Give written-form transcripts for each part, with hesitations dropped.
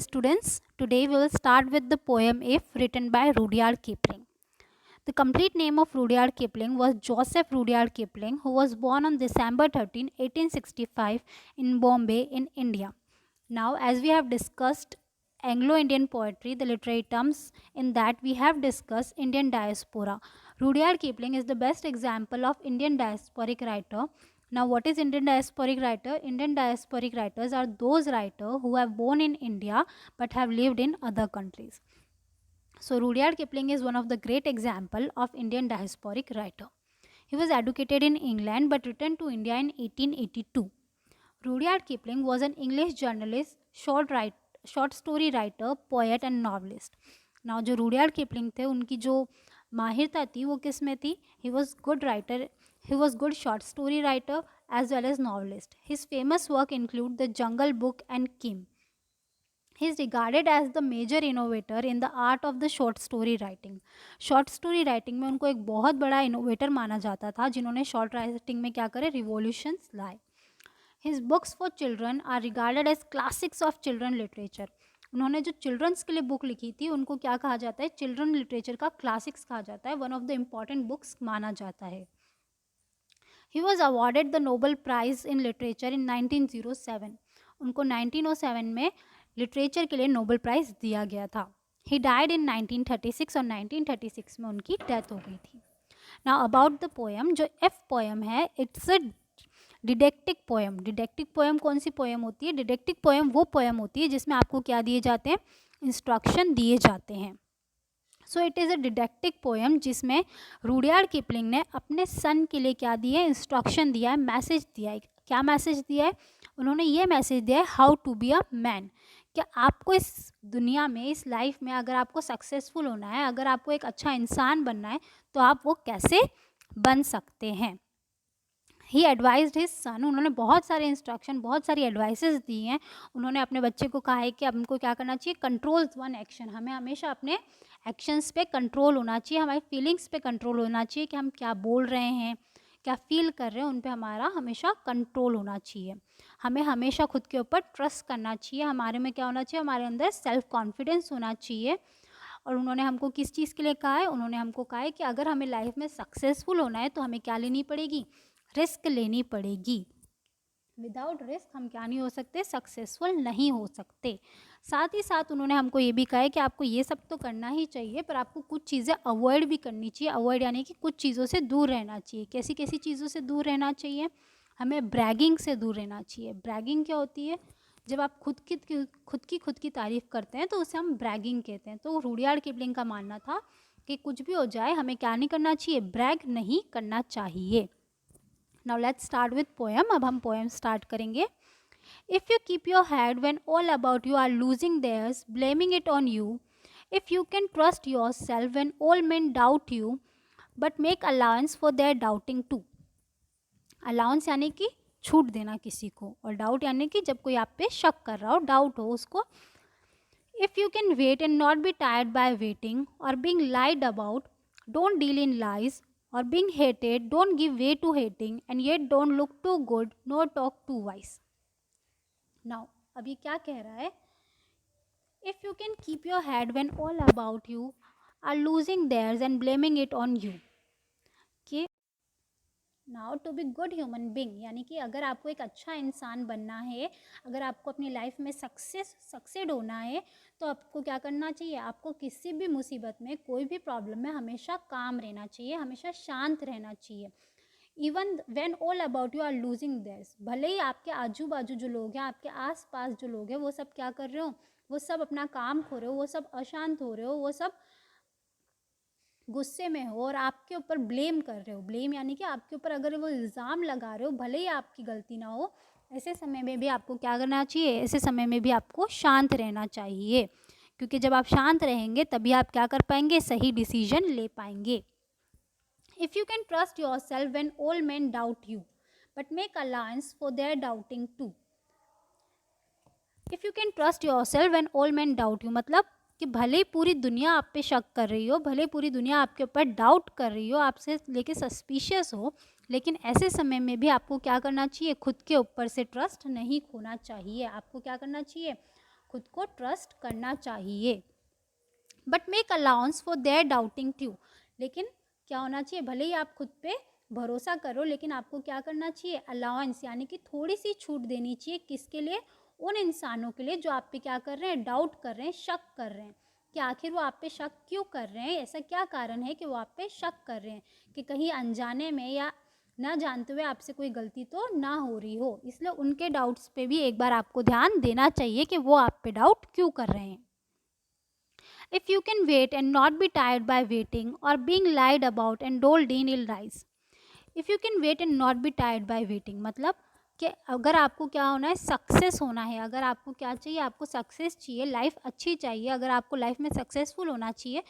students. Today we will start with the poem If, written by Rudyard Kipling. The complete name of Rudyard Kipling was Joseph Rudyard Kipling, who was born on December 13, 1865 in Bombay in India. Now, as we have discussed Anglo-Indian poetry, the literary terms in that we have discussed Indian diaspora. Rudyard Kipling is the best example of Indian diasporic writer. Now, what is Indian diasporic writer? Indian diasporic writers are those writers who have born in India but have lived in other countries. So, Rudyard Kipling is one of the great example of Indian diasporic writer. He was educated in England but returned to India in 1882. Rudyard Kipling was an English journalist, short story writer, poet and novelist. Now जो Rudyard Kipling थे उनकी जो माहिरता थी वो किस में थी? He was good writer. He was good short story writer as well as novelist. His famous work include The Jungle Book and Kim. He is regarded as the major innovator in the art of the short story writing. Short story writing में उनको एक बहुत बड़ा innovator माना जाता था जिन्होंने short writing में क्या करे, रिवॉल्यूशंस लाए. His books for children are regarded as classics of children literature. उन्होंने जो चिल्ड्रंस के लिए बुक लिखी थी उनको क्या कहा जाता है, चिल्ड्रन लिटरेचर का क्लासिक्स कहा जाता है, one of the important books माना जाता है. He was awarded the Nobel prize in literature in 1907. उनको 1907 में लिटरेचर के लिए नोबल प्राइज दिया गया था. ही डाइड इन 1936 और 1936 में उनकी डेथ हो गई थी. नाउ अबाउट द पोएम, जो एफ पोएम है it's a didactic poem. Didactic poem कौन सी पोएम होती है? डिडेक्टिक पोएम वो पोएम होती है जिसमें आपको क्या दिए जाते हैं, इंस्ट्रक्शन दिए जाते हैं. So it is a didactic poem जिसमें रूडियार्ड किपलिंग ने अपने सन के लिए क्या दिया है, इंस्ट्रक्शन दिया है, मैसेज दिया है. क्या मैसेज दिया है? उन्होंने ये मैसेज दिया है, how to be a man. क्या आपको इस दुनिया में, इस लाइफ में अगर आपको सक्सेसफुल होना है, अगर आपको एक अच्छा इंसान बनना है तो आप वो कैसे बन सकते हैं. ही एडवाइज्ड हिज सन. उन्होंने बहुत सारे इंस्ट्रक्शन, बहुत सारी एडवाइसेस दी हैं. उन्होंने अपने बच्चे को कहा है कि अब हमको क्या करना चाहिए, कंट्रोल वन एक्शन. हमें हमेशा अपने एक्शंस पे कंट्रोल होना चाहिए, हमारी फीलिंग्स पे कंट्रोल होना चाहिए कि हम क्या बोल रहे हैं, क्या फील कर रहे हैं, उन पे हमारा हमेशा कंट्रोल होना चाहिए. हमें हमेशा खुद के ऊपर ट्रस्ट करना चाहिए. हमारे में क्या होना चाहिए, हमारे अंदर सेल्फ कॉन्फिडेंस होना चाहिए. और उन्होंने हमको किस चीज़ के लिए कहा है? उन्होंने हमको कहा है कि अगर हमें लाइफ में सक्सेसफुल होना है तो हमें क्या लेनी पड़ेगी, रिस्क लेनी पड़ेगी. विदाउट रिस्क हम क्या नहीं हो सकते, सक्सेसफुल नहीं हो सकते. साथ ही साथ उन्होंने हमको ये भी कहा है कि आपको ये सब तो करना ही चाहिए पर आपको कुछ चीज़ें अवॉइड भी करनी चाहिए. अवॉइड यानी कि कुछ चीज़ों से दूर रहना चाहिए. कैसी कैसी चीज़ों से दूर रहना चाहिए? हमें ब्रैगिंग से दूर रहना चाहिए. ब्रैगिंग क्या होती है? जब आप खुद की तारीफ़ करते हैं तो उसे हम ब्रैगिंग कहते हैं. तो रूडियार्ड किपलिंग का मानना था कि कुछ भी हो जाए हमें क्या नहीं करना चाहिए, ब्रैग नहीं करना चाहिए. Now let's start with poem. अब हम पोएम स्टार्ट करेंगे. If you keep your head when all about you are losing theirs, blaming it on you, if you can trust yourself when all men doubt you, but make allowance for their doubting too. Allowance यानी कि छूट देना किसी को, और doubt यानी कि जब कोई आप पे शक कर रहा हो, डाउट हो उसको. If you can wait and not be tired by waiting और being lied about, don't deal in lies. Or being hated, don't give way to hating, and yet don't look too good nor talk too wise. Now, अभी क्या कह रहा है? If you can keep your head when all about you are losing theirs and blaming it on you. कि now to be good human being, यानी कि अगर आपको एक अच्छा इंसान बनना है, अगर आपको अपनी लाइफ में सक्सेड होना है तो आपको क्या करना चाहिए, आपको किसी भी मुसीबत में, कोई भी प्रॉब्लम में हमेशा काम रहना चाहिए, हमेशा शांत रहना चाहिए. Even when all about you are losing theirs, भले ही आपके आजू बाजू जो लोग हैं, आपके आस पास जो लोग हैं, वो सब क्या कर रहे हो, वो सब अपना काम खो रहे हो, वो सब अशांत हो रहे हो, वो सब गुस्से में हो और आपके ऊपर ब्लेम कर रहे हो. ब्लेम यानी कि आपके ऊपर अगर वो इल्ज़ाम लगा रहे हो, भले ही आपकी गलती ना हो, ऐसे समय में भी आपको क्या करना चाहिए, ऐसे समय में भी आपको शांत रहना चाहिए. क्योंकि जब आप शांत रहेंगे तभी आप क्या कर पाएंगे, सही डिसीजन ले पाएंगे. If you can trust yourself when all men doubt you, but make allowance for their doubting too. If you can trust yourself when all men doubt you, मतलब कि भले पूरी दुनिया आप पे शक कर रही हो, भले पूरी दुनिया आपके ऊपर डाउट कर रही हो, आपसे लेके सस्पिशियस हो, लेकिन ऐसे समय में भी आपको क्या करना चाहिए, खुद के ऊपर से ट्रस्ट नहीं खोना चाहिए. आपको क्या करना चाहिए, खुद को ट्रस्ट करना चाहिए। But make allowance for their doubting too, लेकिन क्या होना चाहिए, भले ही आप खुद पे भरोसा करो लेकिन आपको क्या करना चाहिए, अलाउंस यानी कि थोड़ी सी छूट देनी चाहिए। किसके लिए, उन इंसानों के लिए जो आप पे क्या कर रहे हैं, डाउट कर रहे हैं, शक कर रहे हैं कि आखिर वो आप पे शक क्यों कर रहे हैं, ऐसा क्या कारण है कि वो आप पे शक कर रहे हैं, कि कहीं अनजाने में या ना जानते हुए आपसे कोई गलती तो ना हो रही हो। इसलिए उनके डाउट्स पे भी एक बार आपको ध्यान देना चाहिए कि वो आप पे डाउट क्यों कर रहे हैं। If you can wait and not be tired by waiting or being lied about and told in ill rise. If you can wait and not be tired by waiting, मतलब कि अगर आपको क्या होना है, सक्सेस होना है, अगर आपको क्या चाहिए, आपको सक्सेस चाहिए, लाइफ अच्छी चाहिए, अगर आपको लाइफ में सक्सेसफुल होना चाहिए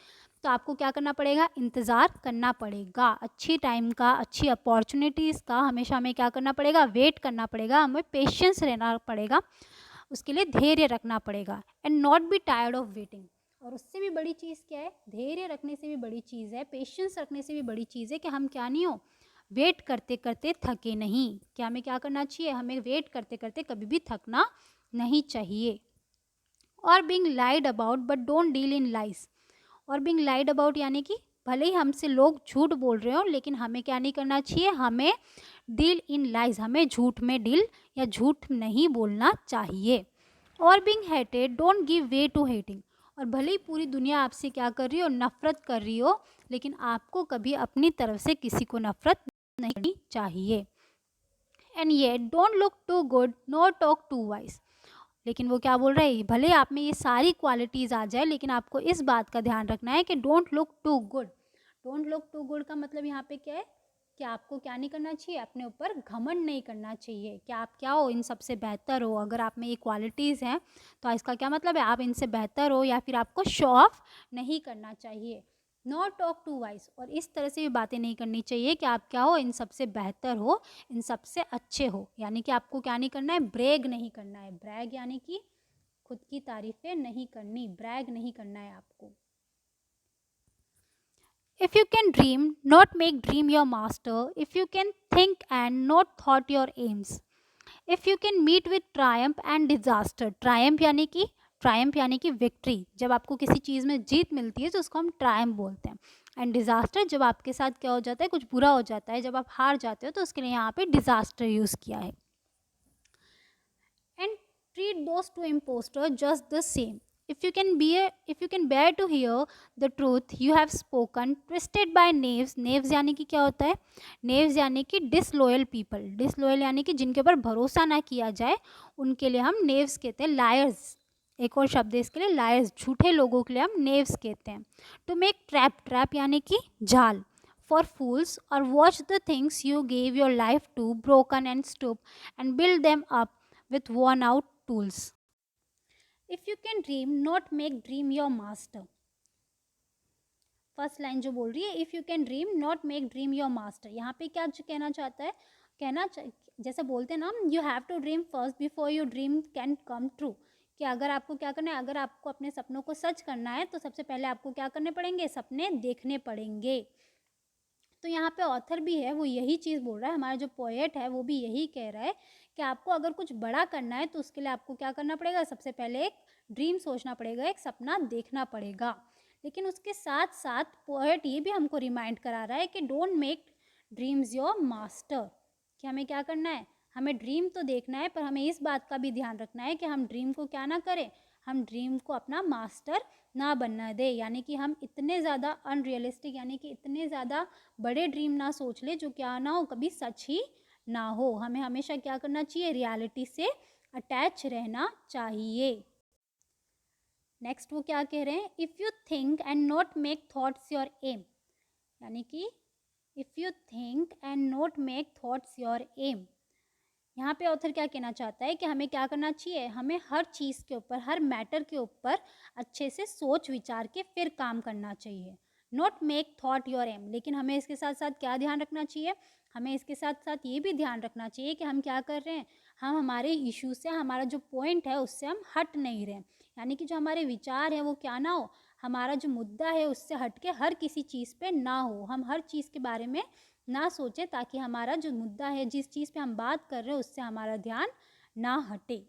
तो आपको क्या करना पड़ेगा, इंतज़ार करना पड़ेगा। अच्छी टाइम का, अच्छी अपॉर्चुनिटीज़ का हमेशा हमें क्या करना पड़ेगा, वेट करना पड़ेगा, हमें पेशेंस रहना पड़ेगा, उसके लिए धैर्य रखना पड़ेगा। And not be tired of waiting, और उससे भी बड़ी चीज़ क्या है, धैर्य रखने से भी बड़ी चीज़ है, पेशेंस रखने से भी बड़ी चीज़ है कि हम क्या नहीं हो, वेट करते करते थके नहीं। क्या हमें क्या करना चाहिए, हमें वेट करते करते कभी भी थकना नहीं चाहिए। और being lied about but don't deal in lies, और बीइंग लाइड अबाउट यानी कि भले ही हमसे लोग झूठ बोल रहे हो लेकिन हमें क्या नहीं करना चाहिए, हमें डील इन लाइज, हमें झूठ में डील या झूठ नहीं बोलना चाहिए। और being hated don't give way to hating, और भले ही पूरी दुनिया आपसे क्या कर रही हो, नफरत कर रही हो, लेकिन आपको कभी अपनी तरफ से किसी को नफरत नहीं करनी चाहिए। And yet don't look too good nor talk too wise, लेकिन वो क्या बोल रहे हैं, भले आप में ये सारी क्वालिटीज़ आ जाए लेकिन आपको इस बात का ध्यान रखना है कि don't look too good. Don't look too good का मतलब यहाँ पे क्या है कि आपको क्या नहीं करना चाहिए, अपने ऊपर घमंड नहीं करना चाहिए कि आप क्या हो, इन सबसे बेहतर हो। अगर आप में ये क्वालिटीज़ हैं तो इसका क्या मतलब है, आप इनसे बेहतर हो, या फिर आपको शो ऑफ नहीं करना चाहिए। नॉट टॉक टू वाइज, और इस तरह से भी बातें नहीं करनी चाहिए कि आप क्या हो, इन सबसे बेहतर हो, इन सबसे अच्छे हो। यानी कि आपको क्या नहीं करना है, ब्रेग नहीं करना है। ब्रैग यानी कि खुद की तारीफें नहीं करनी, ब्रैग नहीं करना है आपको। If you can dream, not make dream your master. If you can think and not thought your aims. If you can meet with triumph and disaster. Triumph यानी कि विक्ट्री, जब आपको किसी चीज़ में जीत मिलती है तो उसको हम ट्रायम्फ बोलते हैं। एंड डिज़ास्टर, जब आपके साथ क्या हो जाता है, कुछ बुरा हो जाता है, जब आप हार जाते हो तो उसके लिए यहाँ पे डिज़ास्टर यूज़ किया है। And treat those two impostor just the same. if you can bear to hear the truth you have spoken twisted by knaves. knaves यानी कि क्या होता है, knaves यानी कि disloyal people, disloyal यानी कि जिनके ऊपर भरोसा ना किया जाए उनके लिए हम knaves कहते हैं। liars एक और शब्द है इसके लिए, liars झूठे लोगों के लिए हम knaves कहते हैं। to make trap, trap यानी कि जाल। for fools or watch the things you gave your life to broken and stoop and build them up with worn out tools. If you can dream, not make dream your master. First line जो बोल रही है, if you can dream not make dream your master, यहाँ पे क्या कहना चाहता है, जैसे बोलते हैं ना, you have to dream first before your dream can come true, कि अगर आपको क्या करना है, अगर आपको अपने सपनों को सच करना है तो सबसे पहले आपको क्या करने पड़ेंगे, सपने देखने पड़ेंगे। तो यहाँ पे ऑथर भी है, वो यही चीज़ बोल रहा है, हमारा जो पोएट है वो भी यही कह रहा है कि आपको अगर कुछ बड़ा करना है तो उसके लिए आपको क्या करना पड़ेगा, सबसे पहले एक ड्रीम सोचना पड़ेगा, एक सपना देखना पड़ेगा। लेकिन उसके साथ साथ पोएट ये भी हमको रिमाइंड करा रहा है कि don't make dreams your master, कि हमें क्या करना है, हमें ड्रीम तो देखना है पर हमें इस बात का भी ध्यान रखना है कि हम ड्रीम को क्या ना करें, हम ड्रीम को अपना मास्टर ना बनना दे। यानी कि हम इतने ज़्यादा अनरियलिस्टिक यानी कि इतने ज़्यादा बड़े ड्रीम ना सोच ले जो क्या ना हो, कभी सच ही ना हो। हमें हमेशा क्या करना चाहिए, रियलिटी से अटैच रहना चाहिए। नेक्स्ट वो क्या कह रहे हैं, if you think and not make thoughts your aim, यानी कि if you think and not make thoughts your aim, यहाँ पे ऑथर क्या कहना चाहता है कि हमें क्या करना चाहिए, हमें हर चीज़ के ऊपर, हर मैटर के ऊपर अच्छे से सोच विचार के फिर काम करना चाहिए। Not make thought your aim, लेकिन हमें इसके साथ साथ क्या ध्यान रखना चाहिए, हमें इसके साथ साथ ये भी ध्यान रखना चाहिए कि हम क्या कर रहे हैं, हम हमारे इशू से, हमारा जो पॉइंट है उससे हम हट नहीं रहे। यानी कि जो हमारे विचार हैं वो क्या ना हो, हमारा जो मुद्दा है उससे हट के हर किसी चीज़ पे ना हो, हम हर चीज़ के बारे में ना सोचें ताकि हमारा जो मुद्दा है, जिस चीज़ पे हम बात कर रहे हैं उससे हमारा ध्यान ना हटे।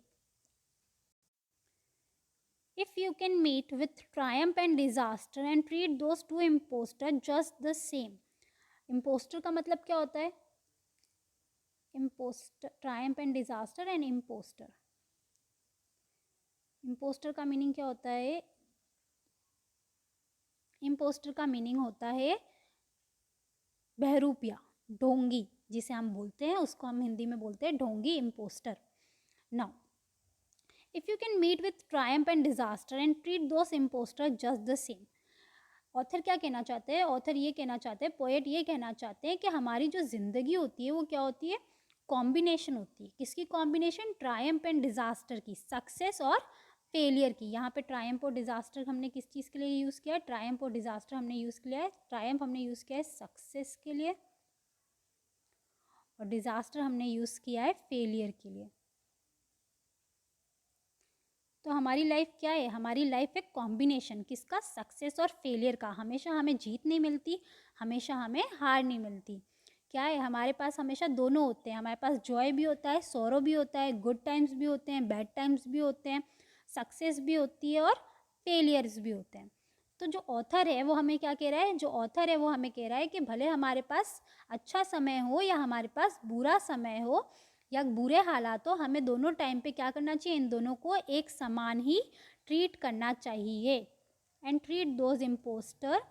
If you can meet with triumph and disaster and treat those two imposter just the same. Imposter का मतलब क्या होता है? Imposter, triumph and disaster and imposter. Imposter का मीनिंग क्या होता है? इम्पोस्टर का मीनिंग होता है बहरूपिया, ढोंगी, जिसे हम बोलते हैं, उसको हम हिंदी में बोलते हैं ढोंगी, impostor. Now if you can meet with triumph and disaster and treat those impostor just the same. Author क्या कहना चाहते हैं? ऑथर ये कहना चाहते हैं, पोएट ये कहना चाहते हैं कि हमारी जो ज़िंदगी होती है वो क्या होती है? कॉम्बिनेशन होती है. किसकी कॉम्बिनेशन? ट्रायम्फ एंड डिजास्टर की, सक्सेस और फेलियर की. यहाँ पे ट्रायम्फ और डिजास्टर हमने किस चीज़ के लिए यूज़ किया है? ट्रायम्फ और डिजास्टर हमने यूज़ किया है, ट्रायम्फ हमने यूज़ किया है सक्सेस के लिए और डिजास्टर हमने यूज़ किया है फेलियर के लिए. तो हमारी लाइफ क्या है? हमारी लाइफ एक कॉम्बिनेशन किसका? सक्सेस और फेलियर का. हमेशा हमें जीत नहीं मिलती, हमेशा हमें हार नहीं मिलती. क्या है? हमारे पास हमेशा दोनों होते हैं. हमारे पास जॉय भी होता है, सॉरो भी होता है, गुड टाइम्स भी होते हैं, बैड टाइम्स भी होते हैं, सक्सेस भी होती है और फेलियर्स भी होते हैं. तो जो ऑथर है वो हमें क्या कह रहा है? जो ऑथर है वो हमें कह रहा है कि भले हमारे पास अच्छा समय हो या हमारे पास बुरा समय हो या बुरे हालात हो, हमें दोनों टाइम पे क्या करना चाहिए? इन दोनों को एक समान ही ट्रीट करना चाहिए. And treat those impostor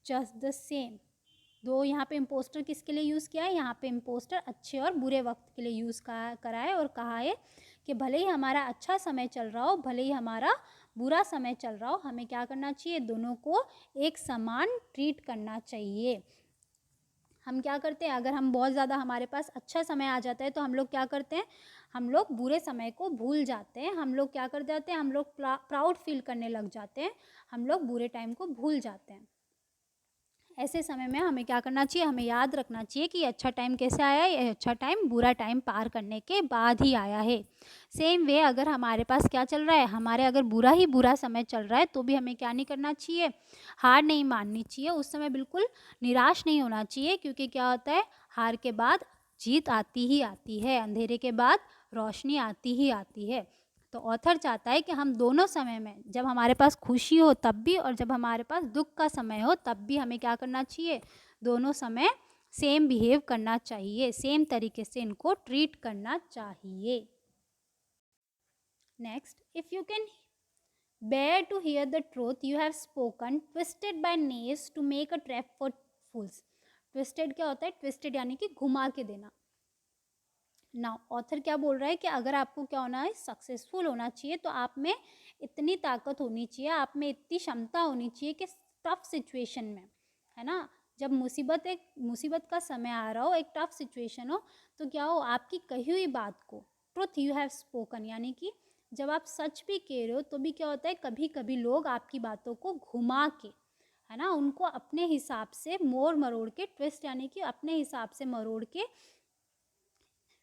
just the same. दो यहाँ पे इम्पोस्टर किसके लिए यूज़ किया है? यहाँ पे इम्पोस्टर अच्छे और बुरे वक्त के लिए यूज़ करा है और कहा है कि भले ही हमारा अच्छा समय चल रहा हो, भले ही हमारा बुरा समय चल रहा हो, हमें क्या करना चाहिए? दोनों को एक समान ट्रीट करना चाहिए. हम क्या करते हैं? अगर हम बहुत ज़्यादा हमारे पास अच्छा समय आ जाता है तो हम लोग क्या करते हैं? हम लोग बुरे समय को भूल जाते हैं. हम लोग क्या कर जाते हैं? हम लोग प्राउड फील करने लग जाते हैं. हम लोग बुरे टाइम को भूल जाते हैं. ऐसे समय में हमें क्या करना चाहिए? हमें याद रखना चाहिए कि अच्छा टाइम कैसे आया है? ये अच्छा टाइम बुरा टाइम पार करने के बाद ही आया है. सेम वे अगर हमारे पास क्या चल रहा है? हमारे अगर बुरा ही बुरा समय चल रहा है तो भी हमें क्या नहीं करना चाहिए? हार नहीं माननी चाहिए. उस समय बिल्कुल निराश नहीं होना चाहिए, क्योंकि क्या होता है? हार के बाद जीत आती ही आती है, अंधेरे के बाद रोशनी आती ही आती है. तो ऑथर चाहता है कि हम दोनों समय में, जब हमारे पास खुशी हो तब भी और जब हमारे पास दुख का समय हो तब भी हमें क्या करना चाहिए? दोनों समय सेम बिहेव करना चाहिए, सेम तरीके से इनको ट्रीट करना चाहिए. Next, if you can bear to hear the truth you have spoken, twisted by knaves to make a trap for fools. Twisted क्या होता है? Twisted यानी कि घुमा के देना. ना ऑथर क्या बोल रहा है कि अगर आपको क्या होना है? सक्सेसफुल होना चाहिए, तो आप में इतनी ताकत होनी चाहिए, आप में इतनी क्षमता होनी चाहिए कि टफ सिचुएशन में, है ना, जब मुसीबत का समय आ रहा हो, एक टफ सिचुएशन हो, तो क्या हो? आपकी कही हुई बात को, ट्रुथ यू हैव स्पोकन, यानी कि जब आप सच भी कह रहे हो तो भी क्या होता है? कभी कभी लोग आपकी बातों को घुमा के, है ना, उनको अपने हिसाब से मोड़ मरोड़ के, ट्विस्ट यानी कि अपने हिसाब से मरोड़ के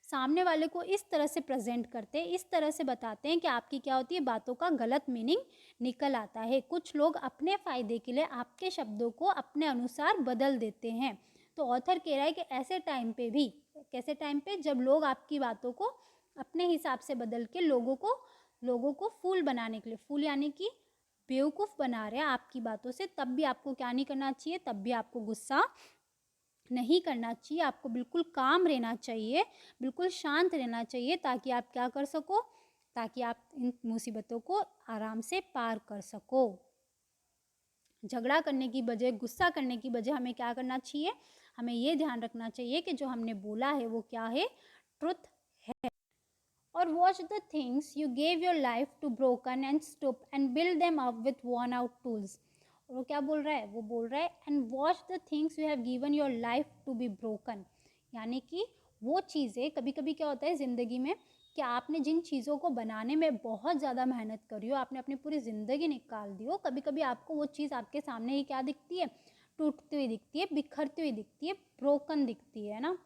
सामने वाले को इस तरह से प्रेजेंट करते हैं, इस तरह से बताते हैं कि आपकी क्या होती है? बातों का गलत मीनिंग निकल आता है. कुछ लोग अपने फ़ायदे के लिए आपके शब्दों को अपने अनुसार बदल देते हैं. तो ऑथर कह रहा है कि ऐसे टाइम पे भी, कैसे टाइम पे? जब लोग आपकी बातों को अपने हिसाब से बदल के लोगों को फूल बनाने के लिए, फूल यानी कि बेवकूफ़ बना रहे हैं आपकी बातों से, तब भी आपको क्या नहीं करना चाहिए? तब भी आपको गुस्सा नहीं करना चाहिए. आपको बिल्कुल काम रहना चाहिए, बिल्कुल शांत रहना चाहिए, ताकि आप क्या कर सको? ताकि आप इन मुसीबतों को आराम से पार कर सको. झगड़ा करने की बजाय, गुस्सा करने की बजाय हमें क्या करना चाहिए? हमें ये ध्यान रखना चाहिए कि जो हमने बोला है वो क्या है? ट्रुथ है. और watch the things you gave your life to broken and stoop and build them up with worn out tools. और वो क्या बोल रहा है? वो बोल रहा है and watch the things you have given your life to be broken, यानी कि वो चीज़ें, कभी कभी क्या होता है ज़िंदगी में कि आपने जिन चीज़ों को बनाने में बहुत ज़्यादा मेहनत करी हो, आपने अपनी पूरी ज़िंदगी निकाल दी हो, कभी कभी आपको वो चीज़ आपके सामने ही क्या दिखती है? टूटती हुई दिखती है, बिखरती हुई दिखती है, ब्रोकन दिखती है ना,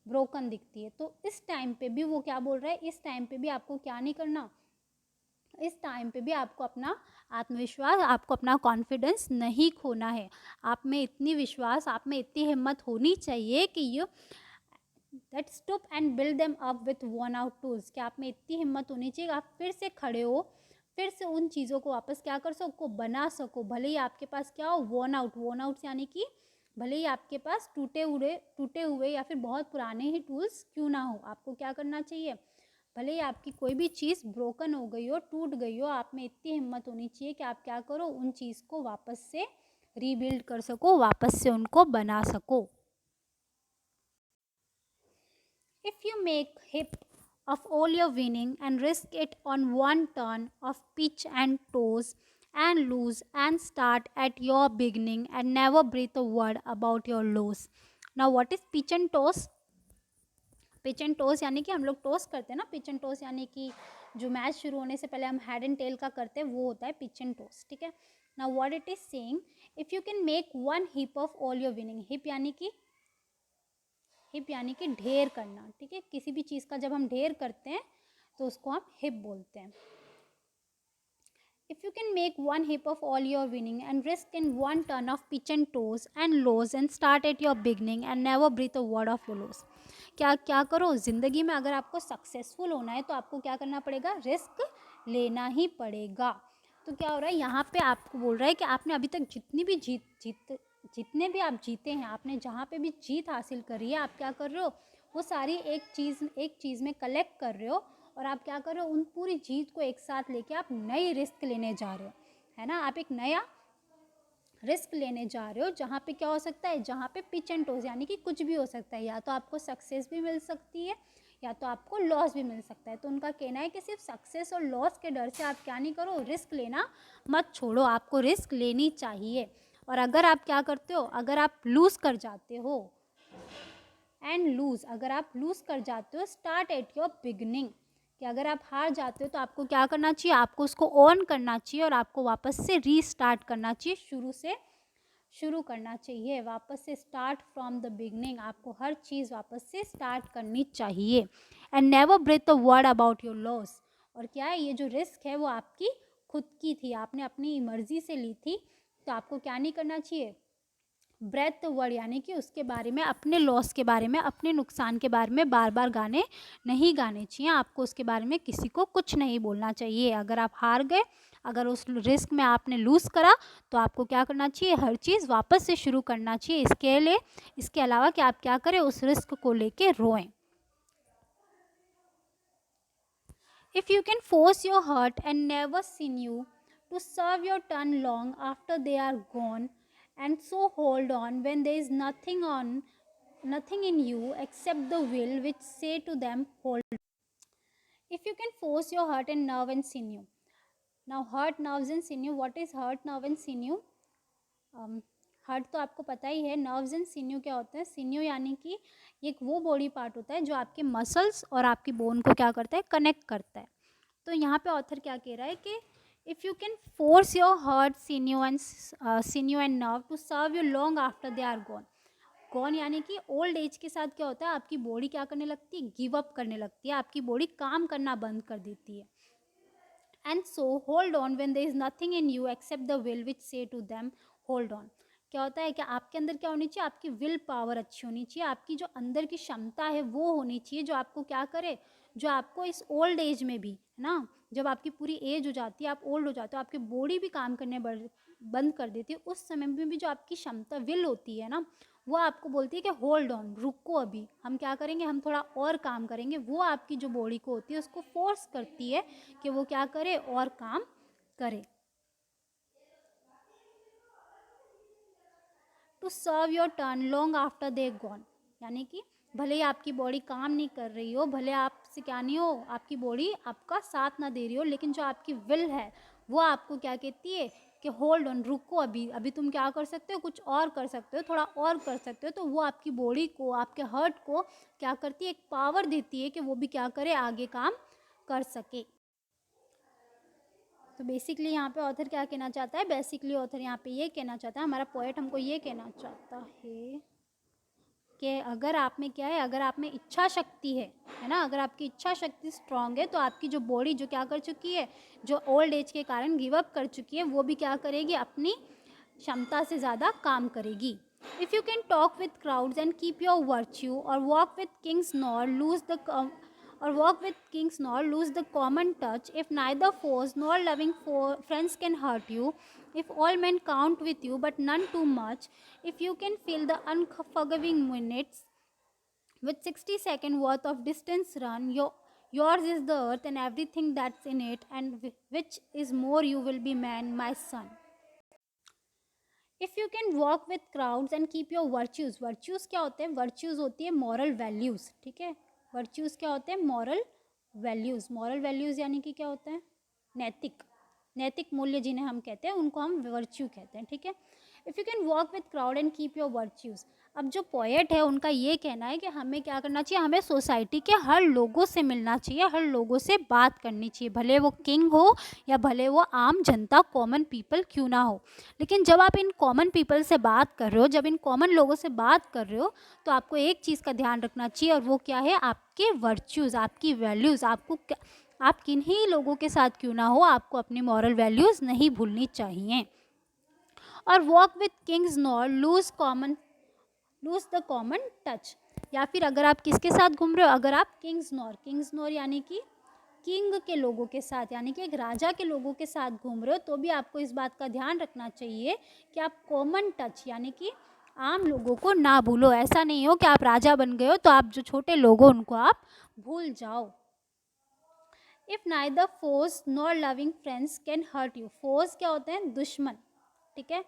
ब्रोकन दिखती है. तो इस टाइम पे भी वो क्या बोल रहा है? इस टाइम पे भी आपको क्या नहीं करना? इस टाइम पे भी आपको अपना आत्मविश्वास, आपको अपना कॉन्फिडेंस नहीं खोना है. आप में इतनी विश्वास, आप में इतनी हिम्मत होनी चाहिए कि you that stoop and build them up with worn out tools, कि आप में इतनी हिम्मत होनी चाहिए कि आप फिर से खड़े हो फिर से उन चीज़ों को वापस क्या कर सको, बना सको, भले ही आपके पास क्या हो, वॉर्न आउट यानी कि भले ही आपके पास टूटे हुए या फिर बहुत पुराने ही टूल्स क्यों ना हो, आपको क्या करना चाहिए, भले ही आपकी कोई भी चीज़ ब्रोकन हो गई हो, टूट गई हो, आप में इतनी हिम्मत होनी चाहिए कि आप क्या करो, उन चीज़ को वापस से रीबिल्ड कर सको, वापस से उनको बना सको। If you make heap of all your winning and risk it on one turn of pitch and toes and lose and start at your beginning and never breathe a word about your loss. Now what is pitch and toes? Pitch and toss यानी कि हम लोग toss करते हैं ना, pitch and toss यानी कि जो मैच शुरू होने से पहले हम हेड एंड टेल का करते हैं, वो होता है पिच एंड टॉस, ठीक है। Now what it is saying, if you can make one hip of all your winning, hip यानी कि ढेर करना, ठीक है। किसी भी चीज़ का जब हम ढेर करते हैं तो उसको हम हिप बोलते हैं। If you can make one heap of all your winning and risk in one turn of pitch and toes and lows and start at your beginning and never breathe a word of your loss. क्या करो ज़िंदगी में, अगर आपको successful होना है तो आपको क्या करना पड़ेगा, रिस्क लेना ही पड़ेगा। तो क्या हो रहा है यहाँ पे, आपको बोल रहा है कि आपने अभी तक जितने भी आप जीते हैं, आपने जहाँ पे भी जीत हासिल करी है, आप क्या कर रहे हो, वो सारी एक चीज़ में कलेक्ट कर रहे हो और आप क्या कर रहे हो, उन पूरी जीत को एक साथ लेके आप नई रिस्क लेने जा रहे हो, है ना। आप एक नया रिस्क लेने जा रहे हो जहाँ पे क्या हो सकता है, जहाँ पे पिच एंड टॉस यानी कि कुछ भी हो सकता है, या तो आपको सक्सेस भी मिल सकती है या तो आपको लॉस भी मिल सकता है। तो उनका कहना है कि सिर्फ सक्सेस और लॉस के डर से आप क्या नहीं करो, रिस्क लेना मत छोड़ो, आपको रिस्क लेनी चाहिए। और अगर आप क्या करते हो, अगर आप लूज़ कर जाते हो अगर आप लूज़ कर जाते हो, स्टार्ट एट योर बिगनिंग, कि अगर आप हार जाते हो तो आपको क्या करना चाहिए, आपको उसको ऑन करना चाहिए और आपको वापस से रीस्टार्ट करना चाहिए, शुरू करना चाहिए, वापस से स्टार्ट फ्रॉम द बिगनिंग, आपको हर चीज़ वापस से स्टार्ट करनी चाहिए। And never breathe the word about your loss, और क्या है, ये जो रिस्क है वो आपकी खुद की थी, आपने अपनी मर्जी से ली थी, तो आपको क्या नहीं करना चाहिए, ब्रेथ वर्ड यानी कि उसके बारे में, अपने लॉस के बारे में, अपने नुकसान के बारे में बार बार गाने नहीं गाने चाहिए, आपको उसके बारे में किसी को कुछ नहीं बोलना चाहिए। अगर आप हार गए, अगर उस रिस्क में आपने लूज़ करा, तो आपको क्या करना चाहिए, हर चीज़ वापस से शुरू करना चाहिए। इसके अलावा कि आप क्या करें, उस रिस्क को लेके रोएं। If you can force your heart and never sinew to serve your turn long after they are gone, and so hold on when there is nothing in you except the will which say to them, hold on. If you can force your heart and nerve and sinew. Now heart, nerves and sinew, what is heart, nerve and sinew? Heart तो आपको पता ही है, nerves and सिन्यू क्या होता है, सिन्यू यानी कि एक वो बॉडी पार्ट होता है जो आपके मसल्स और आपकी बोन को क्या करता है, कनेक्ट करता है। तो यहाँ पे ऑथर क्या कह रहा है कि if you can force your heart, sinew and nerve to serve you long after they are gone यानी कि ओल्ड एज के साथ क्या होता है, आपकी बॉडी क्या करने लगती है, गिव अप करने लगती है, आपकी बॉडी काम करना बंद कर देती है। And so hold on when there is nothing in you except the will which says to them hold on. क्या होता है कि आपके अंदर क्या होनी चाहिए, आपकी विल पावर अच्छी होनी चाहिए, आपकी जो अंदर की क्षमता है वो होनी चाहिए, जो आपको क्या करे, जो आपको इस ओल्ड एज में भी, है ना, जब आपकी पूरी एज हो जाती है, आप ओल्ड हो जाते हो, आपकी बॉडी भी काम करने बंद कर देती है, उस समय में भी जो आपकी क्षमता विल होती है ना, वो आपको बोलती है कि होल्ड ऑन, रुको, अभी हम क्या करेंगे, हम थोड़ा और काम करेंगे। वो आपकी जो बॉडी को होती है उसको फोर्स करती है कि वो क्या करे, और काम करे। To serve your turn long after they gone, यानी कि भले ही आपकी बॉडी काम नहीं कर रही हो, भले आपसे क्या नहीं हो, आपकी बॉडी आपका साथ ना दे रही हो, लेकिन जो आपकी विल है वो आपको क्या कहती है कि होल्ड ऑन, रुको, अभी अभी तुम क्या कर सकते हो, कुछ और कर सकते हो, थोड़ा और कर सकते हो। तो वो आपकी बॉडी को, आपके हार्ट को क्या करती है, एक पावर देती है कि वो भी क्या करे, आगे काम कर सके। तो बेसिकली यहाँ पे ऑथर क्या कहना चाहता है, बेसिकली ऑथर यहाँ पे ये कहना चाहता है, हमारा पोएट हमको ये कहना चाहता है कि अगर आप में क्या है, अगर आप में इच्छा शक्ति है ना, अगर आपकी इच्छा शक्ति स्ट्रांग है तो आपकी जो बॉडी जो क्या कर चुकी है, जो ओल्ड एज के कारण गिव अप कर चुकी है, वो भी क्या करेगी, अपनी क्षमता से ज़्यादा काम करेगी। If you can talk with crowds and keep your virtue और walk with kings nor lose the Or walk with kings nor lose the common touch. If neither foes nor loving friends can hurt you, if all men count with you but none too much, if you can feel the unforgiving minutes with 60-second worth of distance run, yours is the earth and everything that's in it, and which is more you will be man, my son. If you can walk with crowds and keep your virtues, virtues क्या होते हैं? Virtues होती है moral values, ठीक है। Virtues क्या होते हैं? Moral values. मॉरल वैल्यूज़ यानी कि क्या होता है? नैतिक, नैतिक मूल्य जिन्हें हम कहते हैं उनको हम वर्च्यू कहते हैं, ठीक है। If you can walk with crowd and keep your virtues, अब जो पोएट है उनका ये कहना है कि हमें क्या करना चाहिए? हमें सोसाइटी के हर लोगों से मिलना चाहिए, हर लोगों से बात करनी चाहिए, भले वो किंग हो या भले वो आम जनता, कॉमन पीपल क्यों ना हो। लेकिन जब आप इन कॉमन पीपल से बात कर रहे हो, जब इन कॉमन लोगों से बात कर रहे हो, तो आपको एक चीज़ का ध्यान रखना चाहिए, और वो क्या है? आपके वर्च्यूज़, आपकी वैल्यूज़। आपको आप किन्हीं लोगों के साथ क्यों ना हो, आपको अपनी मॉरल वैल्यूज़ नहीं भूलनी चाहिए। और walk with kings nor lose the common touch, या फिर अगर आप किसके साथ घूम रहे हो? अगर आप किंग्स नॉर यानी कि किंग के लोगों के साथ, यानी कि एक राजा के लोगों के साथ घूम रहे हो, तो भी आपको इस बात का ध्यान रखना चाहिए कि आप कॉमन टच यानी कि आम लोगों को ना भूलो। ऐसा नहीं हो कि आप राजा बन गए हो तो आप जो छोटे लोग हो उनको आप भूल जाओ। If neither foes nor loving friends can hurt you, foes क्या होते हैं? दुश्मन, ठीक है।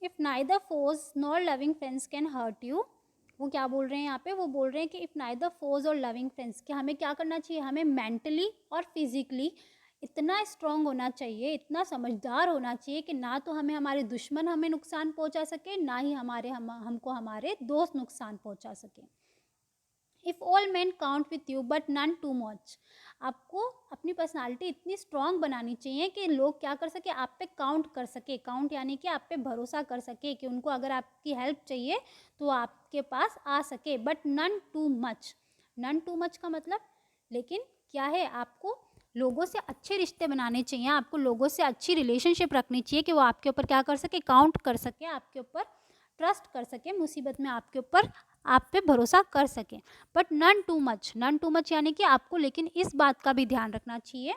If neither foes nor loving friends can hurt you, वो क्या बोल रहे हैं यहाँ पे? वो बोल रहे हैं कि इफ़ नाइदर फोर्स और लविंग फ्रेंड्स, कि हमें क्या करना चाहिए? हमें मेंटली और फिजिकली इतना स्ट्रांग होना चाहिए, इतना समझदार होना चाहिए कि ना तो हमें हमारे दुश्मन हमें नुकसान पहुँचा सके, ना ही हमको हमारे दोस्त नुकसान पहुँचा सके। If all men count with you but none too much, आपको अपनी पर्सनालिटी इतनी स्ट्रांग बनानी चाहिए कि लोग क्या कर सके? आप पे काउंट कर सके। काउंट यानी कि आप पे भरोसा कर सके, कि उनको अगर आपकी हेल्प चाहिए तो आपके पास आ सके। But none too much, none too much का मतलब, लेकिन क्या है? आपको लोगों से अच्छे रिश्ते बनाने चाहिए, आपको लोगों से अच्छी रिलेशनशिप रखनी चाहिए कि वो आपके ऊपर क्या कर सके? काउंट कर सके, आपके ऊपर ट्रस्ट कर सके, मुसीबत में आपके ऊपर आप पे भरोसा कर सकें। बट नन टू मच यानी कि आपको लेकिन इस बात का भी ध्यान रखना चाहिए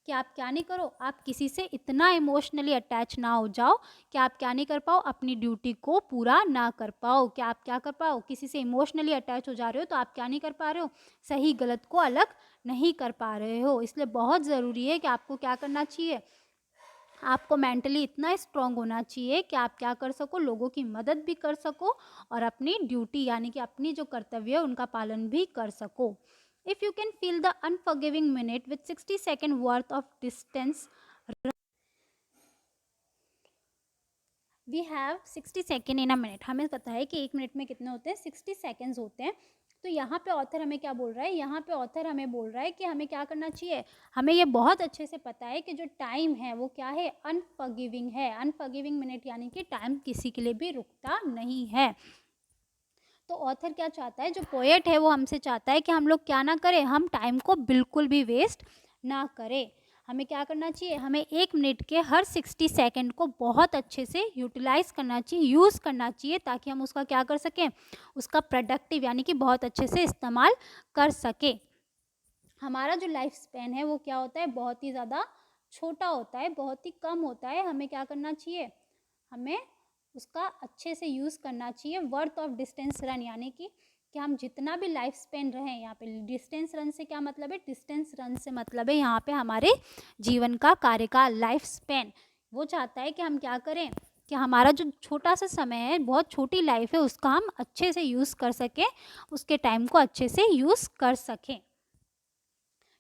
कि आप क्या नहीं करो, आप किसी से इतना इमोशनली अटैच ना हो जाओ कि आप क्या नहीं कर पाओ? अपनी ड्यूटी को पूरा ना कर पाओ। कि आप क्या कर पाओ? किसी से इमोशनली अटैच हो जा रहे हो तो आप क्या नहीं कर पा रहे हो? सही गलत को अलग नहीं कर पा रहे हो। इसलिए बहुत ज़रूरी है कि आपको क्या करना चाहिए? आपको मेंटली इतना स्ट्रांग होना चाहिए कि आप क्या कर सको? लोगों की मदद भी कर सको और अपनी ड्यूटी यानी कि अपनी जो कर्तव्य है उनका पालन भी कर सको। If you can fill the unforgiving minute with 60-second worth of distance, we have 60 second in a minute, हमें पता है कि एक मिनट में कितने होते हैं? 60 सेकेंड्स होते हैं। तो यहाँ पे ऑथर हमें क्या बोल रहा है? यहाँ पे ऑथर हमें बोल रहा है कि हमें क्या करना चाहिए? हमें ये बहुत अच्छे से पता है कि जो टाइम है वो क्या है? अनफॉरगिविंग है। अनफॉरगिविंग मिनट यानी कि टाइम किसी के लिए भी रुकता नहीं है। तो ऑथर क्या चाहता है? जो पोएट है वो हमसे चाहता है कि हम लोग क्या ना करें? हम टाइम को बिल्कुल भी वेस्ट ना करें। हमें क्या करना चाहिए? हमें एक मिनट के हर 60 सेकेंड को बहुत अच्छे से यूटिलाइज़ करना चाहिए, यूज़ करना चाहिए, ताकि हम उसका क्या कर सकें? उसका प्रोडक्टिव यानी कि बहुत अच्छे से इस्तेमाल कर सकें। हमारा जो लाइफ स्पैन है वो क्या होता है? बहुत ही ज़्यादा छोटा होता है, बहुत ही कम होता है। हमें क्या करना चाहिए? हमें उसका अच्छे से यूज़ करना चाहिए। वर्थ ऑफ डिस्टेंस रन यानी कि हम जितना भी लाइफ स्पेन रहें, यहाँ पे डिस्टेंस रन से क्या मतलब है? डिस्टेंस रन से मतलब है यहाँ पे हमारे जीवन का कार्यकाल, लाइफ स्पेन। वो चाहता है कि हम क्या करें? कि हमारा जो छोटा सा समय है, बहुत छोटी लाइफ है, उसका हम अच्छे से यूज़ कर सकें, उसके टाइम को अच्छे से यूज़ कर सकें।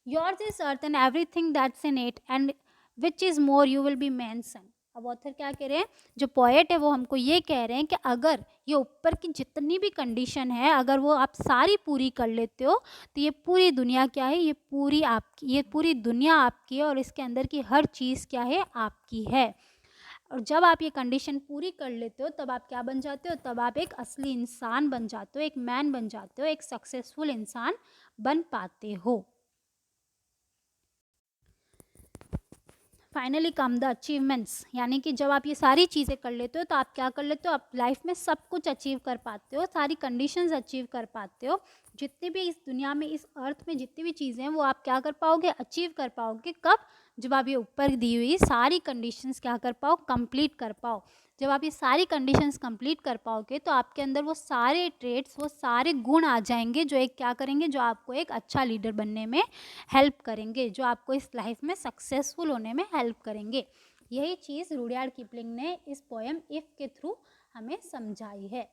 Yours is earth and everything that's in it and which is more you will be man son. अब ऑथर क्या कह रहे हैं? जो पोएट है वो हमको ये कह रहे हैं कि अगर ये ऊपर की जितनी भी कंडीशन है, अगर वो आप सारी पूरी कर लेते हो, तो ये पूरी दुनिया क्या है? ये पूरी आपकी, ये पूरी दुनिया आपकी है और इसके अंदर की हर चीज़ क्या है? आपकी है। और जब आप ये कंडीशन पूरी कर लेते हो तब आप क्या बन जाते हो? तब आप एक असली इंसान बन जाते हो, एक मैन बन जाते हो, एक सक्सेसफुल इंसान बन पाते हो। फाइनली कम द अचीवमेंट्स, यानी कि जब आप ये सारी चीज़ें कर लेते हो तो आप क्या कर लेते हो, आप लाइफ में सब कुछ अचीव कर पाते हो, सारी कंडीशंस अचीव कर पाते हो। जितनी भी इस दुनिया में, इस अर्थ में जितनी भी चीज़ें हैं वो आप क्या कर पाओगे, अचीव कर पाओगे। कब? जब आप ये ऊपर दी हुई सारी कंडीशंस क्या कर पाओ, कंप्लीट कर पाओ। जब आप ये सारी कंडीशंस कंप्लीट कर पाओगे तो आपके अंदर वो सारे ट्रेड्स, वो सारे गुण आ जाएंगे जो एक क्या करेंगे, जो आपको एक अच्छा लीडर बनने में हेल्प करेंगे, जो आपको इस लाइफ में सक्सेसफुल होने में हेल्प करेंगे। यही चीज़ रुडयार्ड किपलिंग ने इस पोएम इफ़ के थ्रू हमें समझाई है।